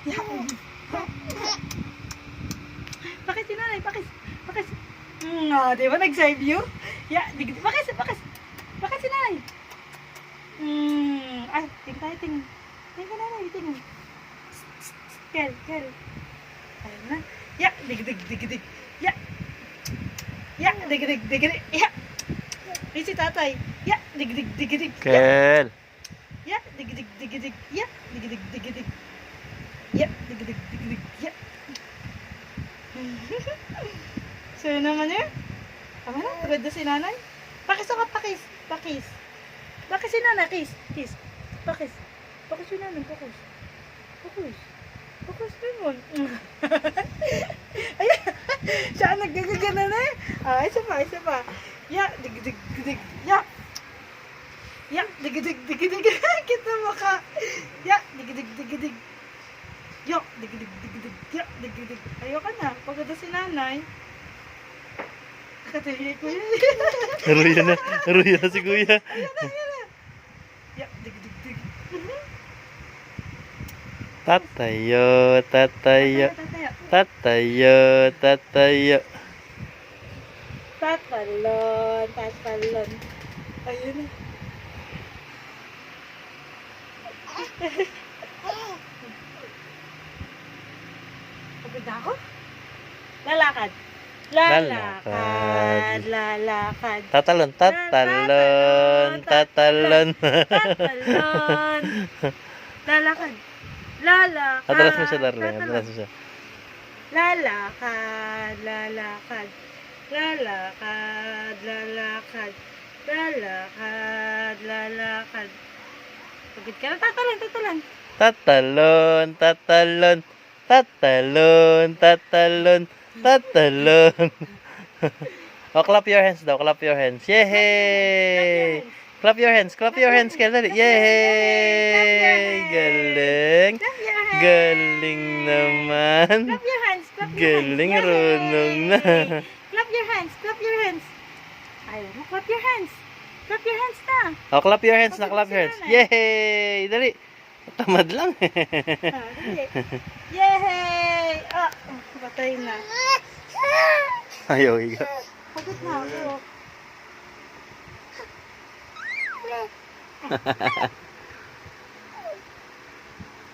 Ya. Pakis si nanay, pakis. Pakis. Di ba nag-save you? Ya, pakis, pakis. Pakis si nanay. Ay, tingin tayo, tingin. Tingin ka nanay, tingin. Kel, kel. Ayun na. Ya, dig. Ya. Ya, dig. Ya. Ay, si tatay. Ya, dig. Kel. Ya, dig. Ya, dig. Ya, dig. Ya. So, naman yun. Tama na, pagod na si nanay. Pakis ako, pakis. Pakis. Pakis si nanay, kiss. Pakis. Pakis si nanay, pakis. Pakis naman. Ayan. Siya ang naggagana na eh. Isa pa. Ya, dig. Ya. Ya, dig. Kita mo ka. Ya, dig. Yo, dig. Ya, dig. Ayoko na. Pagod na si nanay. Katabi ko yun. Naruya na si kuya. Ayan na. Ya, dig. Tatayo. Tatayo. Tatalon. Ayun na. Pagod na ako? Lalakad. Tatalon. Lalakad. Adalas mo siya, darling. Adalas mo siya. Lalakad. Pagod ka na, tatalon. Tatalon. Oh, clap your hands daw. Clap your hands. Yay! Clap your hands. Kel, dali. Yay! Galing. Galing naman. Clap your hands. Galing, runong na. Clap your hands. Ayaw mo, clap your hands. Clap your hands na. Oh, clap your hands. Yay! Dali. Tamad lang. Dali. Yay! Patay na. Ayaw, higa. Pagod na ako.